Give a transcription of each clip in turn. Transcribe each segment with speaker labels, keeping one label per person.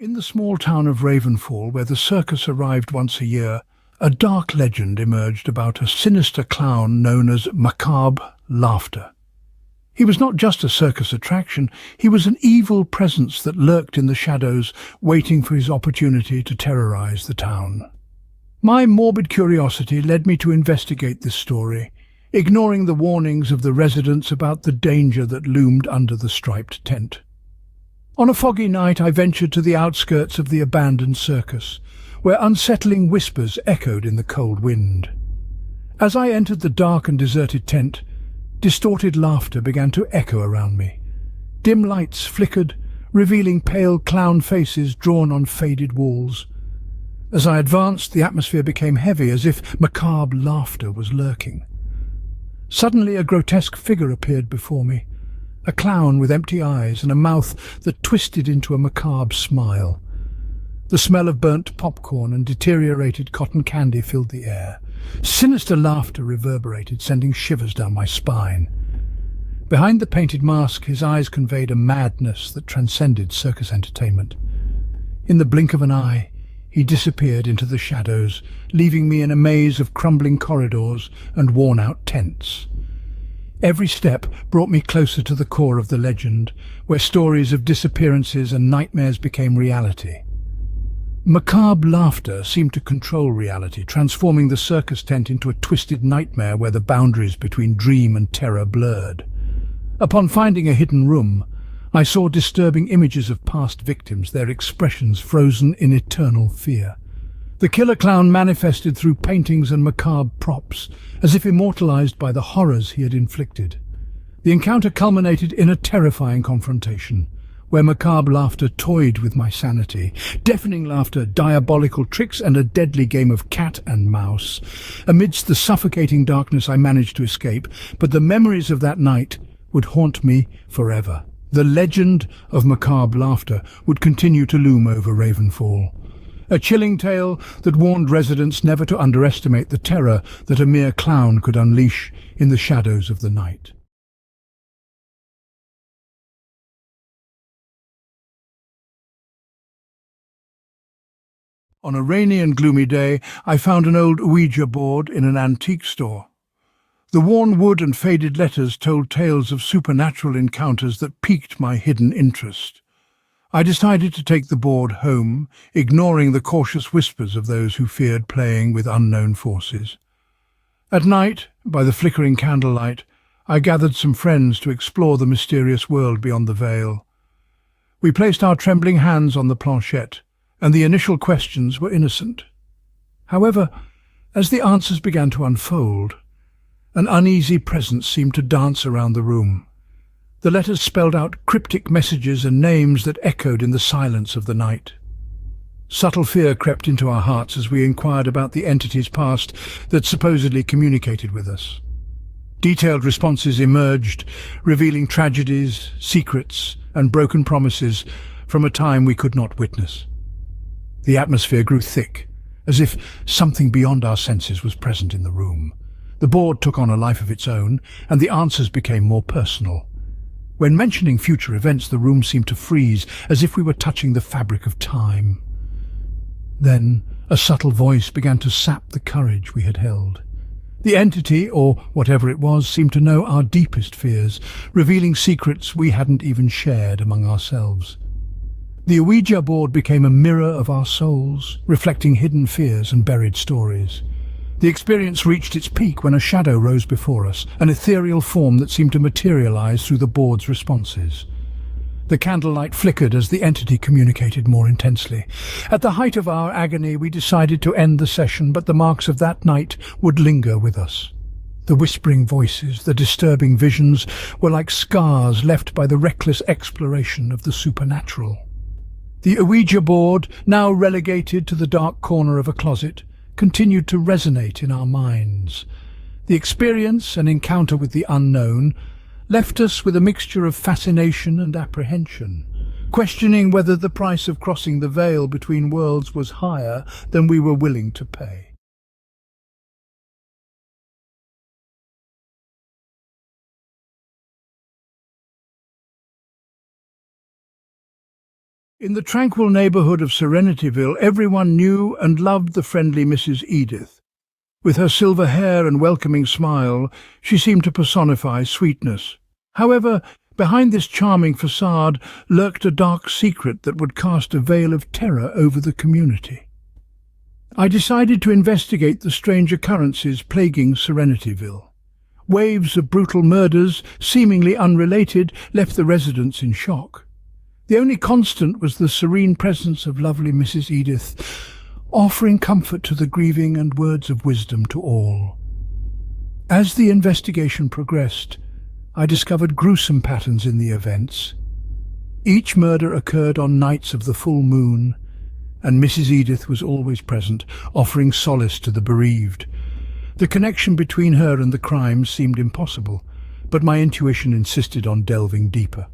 Speaker 1: In the small town of Ravenfall, where the circus arrived once a year, a dark legend emerged about a sinister clown known as Macabre Laughter. He was not just a circus attraction, he was an evil presence that lurked in the shadows, waiting for his opportunity to terrorize the town. My morbid curiosity led me to investigate this story, ignoring the warnings of the residents about the danger that loomed under the striped tent. On a foggy night, I ventured to the outskirts of the abandoned circus, where unsettling whispers echoed in the cold wind. As I entered the dark and deserted tent, distorted laughter began to echo around me. Dim lights flickered, revealing pale clown faces drawn on faded walls. As I advanced, the atmosphere became heavy, as if macabre laughter was lurking. Suddenly, a grotesque figure appeared before me, a clown with empty eyes and a mouth that twisted into a macabre smile. The smell of burnt popcorn and deteriorated cotton candy filled the air. Sinister laughter reverberated, sending shivers down my spine. Behind the painted mask, his eyes conveyed a madness that transcended circus entertainment. In the blink of an eye, he disappeared into the shadows, leaving me in a maze of crumbling corridors and worn-out tents. Every step brought me closer to the core of the legend, where stories of disappearances and nightmares became reality. Macabre laughter seemed to control reality, transforming the circus tent into a twisted nightmare where the boundaries between dream and terror blurred. Upon finding a hidden room, I saw disturbing images of past victims, their expressions frozen in eternal fear. The killer clown manifested through paintings and macabre props, as if immortalized by the horrors he had inflicted. The encounter culminated in a terrifying confrontation, where macabre laughter toyed with my sanity, deafening laughter, diabolical tricks, and a deadly game of cat and mouse. Amidst the suffocating darkness, I managed to escape, but the memories of that night would haunt me forever. The legend of macabre laughter would continue to loom over Ravenfall, a chilling tale that warned residents never to underestimate the terror that a mere clown could unleash in the shadows of the night. On a rainy and gloomy day, I found an old Ouija board in an antique store. The worn wood and faded letters told tales of supernatural encounters that piqued my hidden interest. I decided to take the board home, ignoring the cautious whispers of those who feared playing with unknown forces. At night, by the flickering candlelight, I gathered some friends to explore the mysterious world beyond the veil. We placed our trembling hands on the planchette, and the initial questions were innocent. However, as the answers began to unfold, an uneasy presence seemed to dance around the room. The letters spelled out cryptic messages and names that echoed in the silence of the night. Subtle fear crept into our hearts as we inquired about the entity's past that supposedly communicated with us. Detailed responses emerged, revealing tragedies, secrets, and broken promises from a time we could not witness. The atmosphere grew thick, as if something beyond our senses was present in the room. The board took on a life of its own, and the answers became more personal. When mentioning future events, the room seemed to freeze, as if we were touching the fabric of time. Then, a subtle voice began to sap the courage we had held. The entity, or whatever it was, seemed to know our deepest fears, revealing secrets we hadn't even shared among ourselves. The Ouija board became a mirror of our souls, reflecting hidden fears and buried stories. The experience reached its peak when a shadow rose before us, an ethereal form that seemed to materialize through the board's responses. The candlelight flickered as the entity communicated more intensely. At the height of our agony, we decided to end the session, but the marks of that night would linger with us. The whispering voices, the disturbing visions, were like scars left by the reckless exploration of the supernatural. The Ouija board, now relegated to the dark corner of a closet, continued to resonate in our minds. The experience and encounter with the unknown left us with a mixture of fascination and apprehension, questioning whether the price of crossing the veil between worlds was higher than we were willing to pay. In the tranquil neighbourhood of Serenityville, everyone knew and loved the friendly Mrs. Edith. With her silver hair and welcoming smile, she seemed to personify sweetness. However, behind this charming facade lurked a dark secret that would cast a veil of terror over the community. I decided to investigate the strange occurrences plaguing Serenityville. Waves of brutal murders, seemingly unrelated, left the residents in shock. The only constant was the serene presence of lovely Mrs. Edith, offering comfort to the grieving and words of wisdom to all. As the investigation progressed, I discovered gruesome patterns in the events. Each murder occurred on nights of the full moon, and Mrs. Edith was always present, offering solace to the bereaved. The connection between her and the crimes seemed impossible, but my intuition insisted on delving deeper.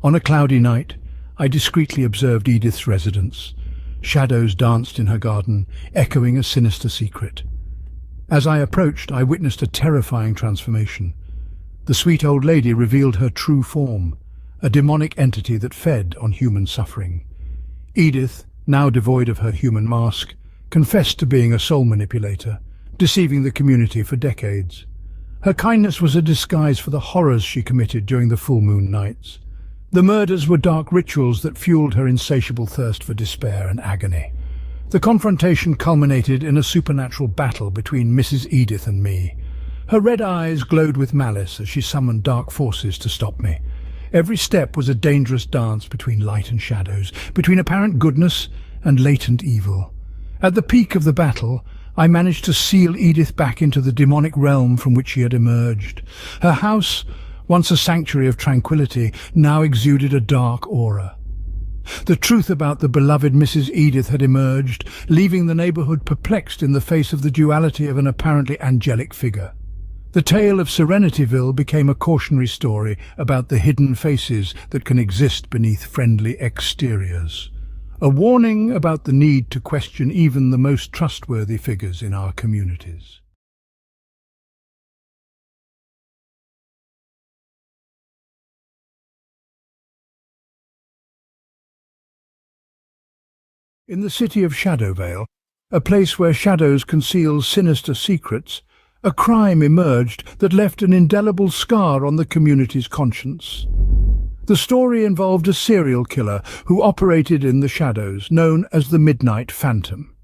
Speaker 1: On a cloudy night, I discreetly observed Edith's residence. Shadows danced in her garden, echoing a sinister secret. As I approached, I witnessed a terrifying transformation. The sweet old lady revealed her true form, a demonic entity that fed on human suffering. Edith, now devoid of her human mask, confessed to being a soul manipulator, deceiving the community for decades. Her kindness was a disguise for the horrors she committed during the full moon nights. The murders were dark rituals that fueled her insatiable thirst for despair and agony. The confrontation culminated in a supernatural battle between Mrs. Edith and me. Her red eyes glowed with malice as she summoned dark forces to stop me. Every step was a dangerous dance between light and shadows, between apparent goodness and latent evil. At the peak of the battle, I managed to seal Edith back into the demonic realm from which she had emerged. Her house, once a sanctuary of tranquility, now exuded a dark aura. The truth about the beloved Mrs. Edith had emerged, leaving the neighbourhood perplexed in the face of the duality of an apparently angelic figure. The tale of Serenityville became a cautionary story about the hidden faces that can exist beneath friendly exteriors. A warning about the need to question even the most trustworthy figures in our communities. In the city of Shadowvale, a place where shadows conceal sinister secrets, a crime emerged that left an indelible scar on the community's conscience. The story involved a serial killer who operated in the shadows, known as the Midnight Phantom.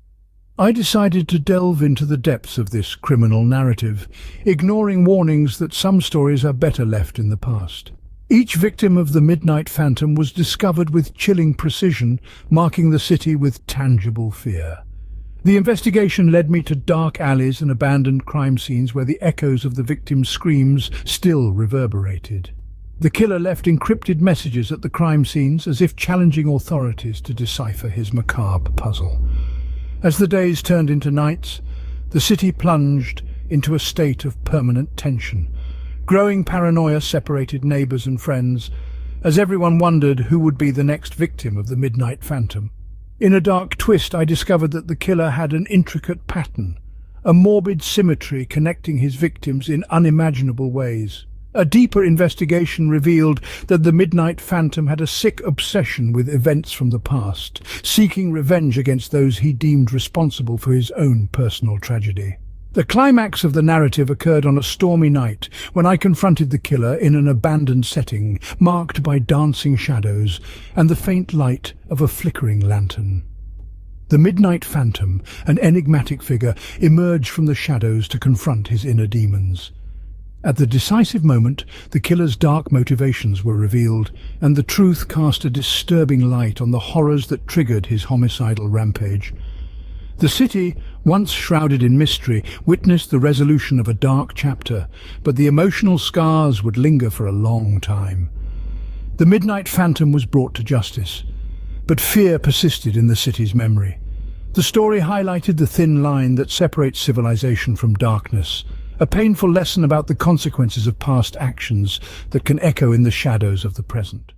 Speaker 1: I decided to delve into the depths of this criminal narrative, ignoring warnings that some stories are better left in the past. Each victim of the Midnight Phantom was discovered with chilling precision, marking the city with tangible fear. The investigation led me to dark alleys and abandoned crime scenes where the echoes of the victims' screams still reverberated. The killer left encrypted messages at the crime scenes as if challenging authorities to decipher his macabre puzzle. As the days turned into nights, the city plunged into a state of permanent tension. Growing paranoia separated neighbours and friends, as everyone wondered who would be the next victim of the Midnight Phantom. In a dark twist, I discovered that the killer had an intricate pattern, a morbid symmetry connecting his victims in unimaginable ways. A deeper investigation revealed that the Midnight Phantom had a sick obsession with events from the past, seeking revenge against those he deemed responsible for his own personal tragedy. The climax of the narrative occurred on a stormy night when I confronted the killer in an abandoned setting marked by dancing shadows and the faint light of a flickering lantern. The Midnight Phantom, an enigmatic figure, emerged from the shadows to confront his inner demons. At the decisive moment, the killer's dark motivations were revealed, and the truth cast a disturbing light on the horrors that triggered his homicidal rampage. The city, once shrouded in mystery, witnessed the resolution of a dark chapter, but the emotional scars would linger for a long time. The Midnight Phantom was brought to justice, but fear persisted in the city's memory. The story highlighted the thin line that separates civilization from darkness, a painful lesson about the consequences of past actions that can echo in the shadows of the present.